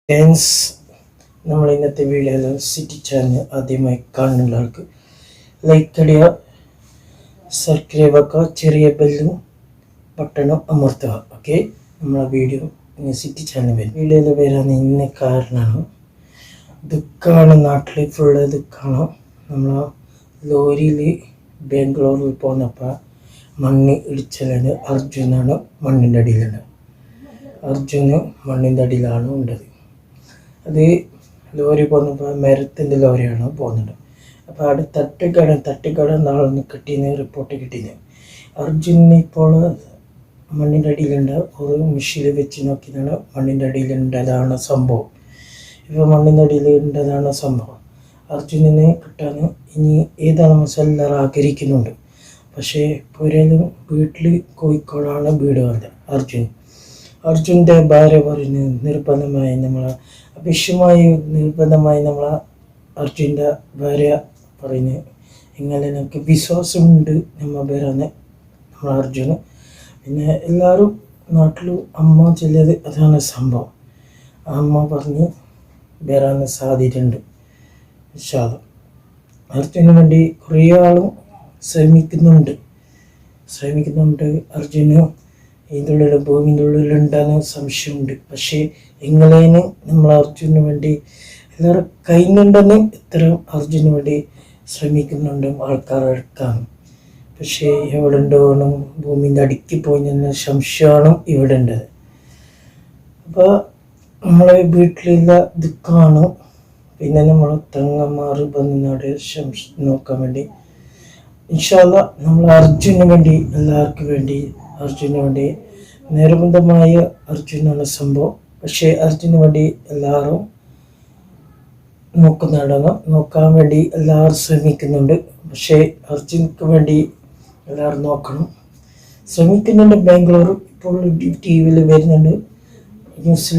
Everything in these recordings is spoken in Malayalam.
ഫ്രണ്ട്സ്, നമ്മൾ ഇന്നത്തെ വീഡിയോയിൽ സിറ്റി ചാനൽ ആദ്യമായി കാണുന്ന ആൾക്ക് ലൈക്ക് അടിക്കുക, സബ്സ്ക്രൈബ് ആക്കുക, ചെറിയ ബെല്ലും ബട്ടണും അമർത്തുക. ഓക്കെ, നമ്മളെ വീഡിയോ സിറ്റി ചാനൽ വരും. വീഡിയോയിൽ വരാൻ ഇന്ന കാരണമാണ് ദുഃഖമാണ്, നാട്ടിൽ ഫുള്ള് ദുഃഖമാണ്. നമ്മൾ ലോറിയിൽ ബാംഗ്ലൂരിൽ പോന്നപ്പോൾ മണ്ണ് ഇടിച്ചലാണ്. അർജുനാണ് മണ്ണിൻ്റെ അടിയിലുണ്ട്. അർജുന് മണ്ണിൻ്റെ അടിയിലാണ് ഉണ്ടത്. അത് ലോറി പോകുന്നപ്പോൾ മരത്തിൻ്റെ ലോറിയാണ് പോകുന്നത്. അപ്പോൾ അവിടെ തട്ടിക്കട നാളൊന്ന് കിട്ടിയെന്ന് റിപ്പോർട്ട് കിട്ടിയത്. അർജുന് ഇപ്പോൾ മണ്ണിൻ്റെ അടിയിലുണ്ട്. ഒരു മെഷീനിൽ വെച്ച് നോക്കിയതാണ് മണ്ണിൻ്റെ അടിയിലുണ്ടതാണ് സംഭവം. ഇപ്പോൾ മണ്ണിൻ്റെ അടിയിലുണ്ടതാണ് സംഭവം. അർജുനനെ കിട്ടാൻ ഇനി ഏതാണ് എല്ലാവരും ആഗ്രഹിക്കുന്നുണ്ട്. പക്ഷേ പുരയിലും വീട്ടിൽ കോഴിക്കോടാണ് വീട് വന്നത്. അർജുൻ്റെ ഭാര്യ പറഞ്ഞ് നിർബന്ധമായി നമ്മൾ അർജുൻ്റെ ഭാര്യ പറഞ്ഞ് ഇങ്ങനെ നമുക്ക് വിശ്വാസമുണ്ട് നമ്മൾ വരാന്ന് നമ്മൾ അർജുന്. പിന്നെ എല്ലാവരും നാട്ടിലും അമ്മ ചെല്ലത് അതാണ് സംഭവം. അമ്മ പറഞ്ഞ് വരാൻ സാധ്യതയുണ്ട്. അർജുന് വേണ്ടി കുറേ ആളും ശ്രമിക്കുന്നുണ്ട്. അർജുന് ഇതിൻ്റെ ഉള്ളിൽ ഭൂമിൻ്റെ ഉള്ളിലുണ്ടെന്ന് സംശയമുണ്ട്. പക്ഷേ എങ്ങനെയാണ് നമ്മൾ അർജുന് വേണ്ടി എല്ലാവരും കഴിയുന്നുണ്ടെന്ന് ഇത്തരം അർജുന് വേണ്ടി ശ്രമിക്കുന്നുണ്ട് ആൾക്കാരെടുക്കാൻ. പക്ഷേ എവിടെ ഉണ്ടോന്നും ഭൂമിൻ്റെ അടുക്കി പോയെന്ന സംശയമാണ് ഇവിടെ ഉണ്ടത്. അപ്പോൾ നമ്മളെ വീട്ടിലുള്ള ദുഃഖമാണ്. പിന്നെ നമ്മൾ തങ്ങന്മാർ ബന്ധുനാട് നോക്കാൻ വേണ്ടി ഇൻഷാ അല്ലാഹ് നമ്മൾ അർജുന് വേണ്ടി എല്ലാവർക്കും വേണ്ടി അർജുന് വേണ്ടി നിർബന്ധമായ അർജുനാണ് സംഭവം. പക്ഷേ അർജുന് വേണ്ടി എല്ലാവരും നോക്കാൻ വേണ്ടി എല്ലാവരും ശ്രമിക്കുന്നുണ്ട്. പക്ഷേ അർജുനക്ക് വേണ്ടി എല്ലാവരും ശ്രമിക്കുന്നുണ്ട്. ബാംഗ്ലൂർ ഇപ്പോൾ ടി വിയിൽ വരുന്നുണ്ട്,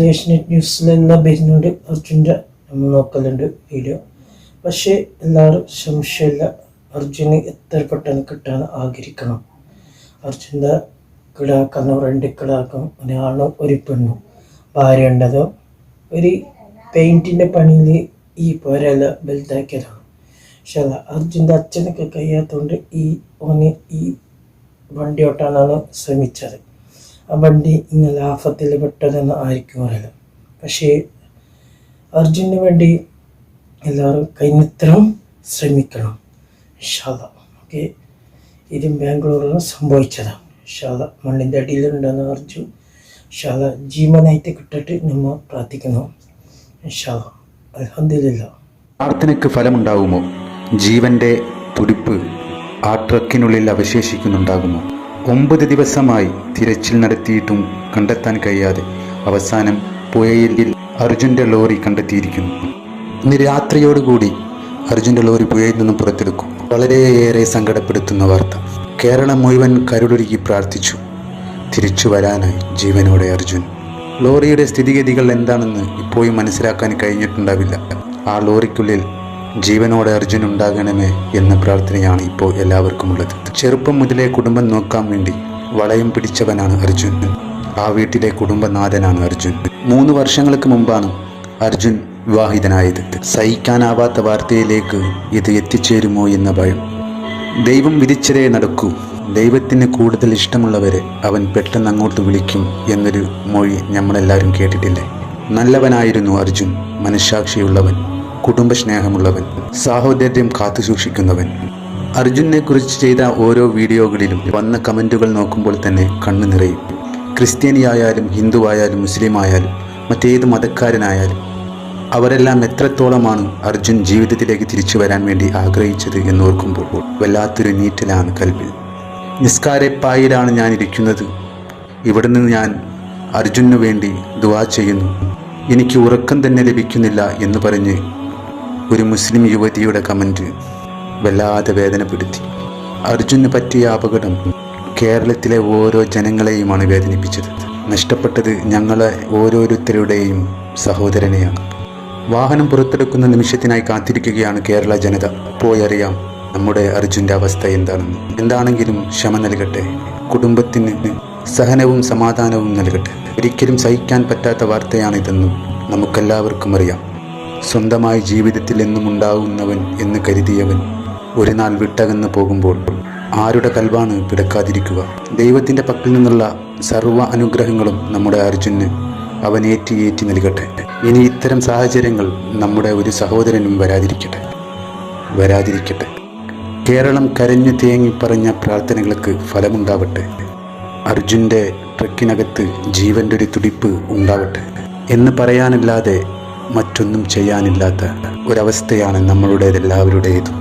ഏഷ്യനെറ്റ് ന്യൂസിലെല്ലാം വരുന്നുണ്ട്. അർജുൻ്റെ നമ്മൾ നോക്കലുണ്ട് വീഡിയോ. പക്ഷേ എല്ലാവരും സംശയമില്ല, അർജുന് എത്ര പെട്ടെന്ന് കിട്ടാൻ ആഗ്രഹിക്കണം. അർജുൻ്റെ കിടാക്കണം, 2 കിടാക്കും, ഒരാണും ഒരു പെണ്ണും ഭാര്യ ഉണ്ടതോ. ഒരു പെയിൻറ്റിൻ്റെ പണിയിൽ ഈ പോരല്ല വലുതാക്കിയതാണ്. പക്ഷേ അർജുൻ്റെ അച്ഛനൊക്കെ കഴിയാത്തതുകൊണ്ട് ഈ വണ്ടി ഓട്ടാനാണ് ശ്രമിച്ചത്. ആ വണ്ടി ഇങ്ങനെ ആഫത്തിൽ പെട്ടതെന്ന് ആയിരിക്കും അറിയില്ല. പക്ഷേ അർജുന് വേണ്ടി എല്ലാവരും കഴിഞ്ഞത്രയും ശ്രമിക്കണം. ഇൻഷാ അല്ലാഹ്. ഓക്കെ, ഇതും ബാംഗ്ലൂരിൽ സംഭവിച്ചതാണ്. ഇൻഷാ അല്ലാഹ് മണ്ണിൻ്റെ അടിയിലുണ്ടെന്ന് അർജുൻ ഇൻഷാ അല്ലാഹ് ജീവനായിട്ട് കിട്ടിട്ട് നമ്മൾ പ്രാർത്ഥിക്കണം. ഇൻഷാ അല്ലാഹ്. അൽഹംദുലില്ലാഹ്. പ്രാർത്ഥനയ്ക്ക് ഫലമുണ്ടാകുമോ? ജീവന്റെ തുടിപ്പ് ആ ട്രക്കിനുള്ളിൽ അവശേഷിക്കുന്നുണ്ടാകുമോ? 9 ദിവസമായി തിരച്ചിൽ നടത്തിയിട്ടും കണ്ടെത്താൻ കഴിയാതെ അവസാനം പുഴയിൽ അർജുൻ്റെ ലോറി കണ്ടെത്തിയിരിക്കുന്നു. ഇന്ന് രാത്രിയോടുകൂടി അർജുൻ്റെ ലോറി പുഴയിൽ നിന്നും പുറത്തെടുക്കും. വളരെയേറെ സങ്കടപ്പെടുത്തുന്ന വാർത്ത. കേരളം മുഴുവൻ കരുടൊരുക്കി പ്രാർത്ഥിച്ചു തിരിച്ചു വരാനായി ജീവനോടെ അർജുൻ. ലോറിയുടെ സ്ഥിതിഗതികൾ എന്താണെന്ന് ഇപ്പോഴും മനസ്സിലാക്കാൻ കഴിഞ്ഞിട്ടുണ്ടാവില്ല. ആ ലോറിക്കുള്ളിൽ ജീവനോടെ അർജുൻ ഉണ്ടാകണമേ എന്ന പ്രാർത്ഥനയാണ് ഇപ്പോൾ എല്ലാവർക്കും ഉള്ളത്. ചെറുപ്പം മുതലേ കുടുംബം നോക്കാൻ വേണ്ടി വളയം പിടിച്ചവനാണ് അർജുൻ. ആ വീട്ടിലെ കുടുംബനാഥനാണ് അർജുൻ. 3 വർഷങ്ങൾക്ക് മുമ്പാണ് അർജുൻ വിവാഹിതനായത്. സഹിക്കാനാവാത്ത വാർത്തയിലേക്ക് ഇത് എത്തിച്ചേരുമോ എന്ന ഭയം. ദൈവം വിധിച്ചതേ നടക്കൂ, ദൈവത്തിന് കൂടുതൽ ഇഷ്ടമുള്ളവരെ അവൻ പെട്ടെന്ന് അങ്ങോട്ട് വിളിക്കും എന്നൊരു മൊഴി നമ്മളെല്ലാവരും കേട്ടിട്ടില്ലേ? നല്ലവനായിരുന്നു അർജുൻ, മനഃസാക്ഷിയുള്ളവൻ, കുടുംബസ്നേഹമുള്ളവൻ, സാഹോദര്യം കാത്തുസൂക്ഷിക്കുന്നവൻ. അർജുനെ കുറിച്ച് ചെയ്ത ഓരോ വീഡിയോകളിലും വന്ന കമൻറ്റുകൾ നോക്കുമ്പോൾ തന്നെ കണ്ണു നിറയും. ക്രിസ്ത്യാനിയായാലും ഹിന്ദുവായാലും മുസ്ലിമായാലും മറ്റേത് മതക്കാരനായാലും അവരെല്ലാം എത്രത്തോളമാണ് അർജുൻ ജീവിതത്തിലേക്ക് തിരിച്ചു വരാൻ വേണ്ടി ആഗ്രഹിച്ചത് എന്നോർക്കുമ്പോൾ വല്ലാത്തൊരു നീറ്റലാണ് കൽബിൽ. നിസ്കാരപ്പായിലാണ് ഞാൻ ഇരിക്കുന്നത്. ഇവിടെ നിന്ന് ഞാൻ അർജുനു വേണ്ടി ദുആ ചെയ്യുന്നു. എനിക്ക് ഉറക്കം തന്നെ ലഭിക്കുന്നില്ല എന്ന് പറഞ്ഞ് ഒരു മുസ്ലിം യുവതിയുടെ കമൻറ്റ് വല്ലാതെ വേദനപ്പെടുത്തി. അർജുന് പറ്റിയ അപകടം കേരളത്തിലെ ഓരോ ജനങ്ങളെയുമാണ് വേദനിപ്പിച്ചത്. നഷ്ടപ്പെട്ടത് ഞങ്ങളെ ഓരോരുത്തരുടെയും സഹോദരനെയാണ്. വാഹനം പുറത്തെടുക്കുന്ന നിമിഷത്തിനായി കാത്തിരിക്കുകയാണ് കേരള ജനത. പോയറിയാം നമ്മുടെ അർജുൻ്റെ അവസ്ഥ എന്താണെന്ന്. എന്താണെങ്കിലും ക്ഷമ നൽകട്ടെ, കുടുംബത്തിന് സഹനവും സമാധാനവും നൽകട്ടെ. ഒരിക്കലും സഹിക്കാൻ പറ്റാത്ത വാർത്തയാണിതെന്നും നമുക്കെല്ലാവർക്കും അറിയാം. സ്വന്തമായി ജീവിതത്തിൽ എന്നും ഉണ്ടാവുന്നവൻ എന്ന് കരുതിയവൻ ഒരു നാൾ വിട്ടകന്ന് പോകുമ്പോൾ ആരുടെ കൽവാണ് പിടക്കാതിരിക്കുക? ദൈവത്തിൻ്റെ പക്കൽ നിന്നുള്ള സർവ്വ അനുഗ്രഹങ്ങളും നമ്മുടെ അർജുന് അവൻ ഏറ്റി നൽകട്ടെ. ഇനി ഇത്തരം സാഹചര്യങ്ങൾ നമ്മുടെ ഒരു സഹോദരനും വരാതിരിക്കട്ടെ. കേരളം കരഞ്ഞു തേങ്ങി പറഞ്ഞ പ്രാർത്ഥനകൾക്ക് ഫലമുണ്ടാവട്ടെ. അർജുൻ്റെ ട്രക്കിനകത്ത് ജീവൻ്റെ ഒരു തുടിപ്പ് ഉണ്ടാവട്ടെ എന്ന് പറയാനല്ലാതെ മറ്റൊന്നും ചെയ്യാനില്ലാത്ത ഒരവസ്ഥയാണ് നമ്മളുടേതെല്ലാവരുടേതും.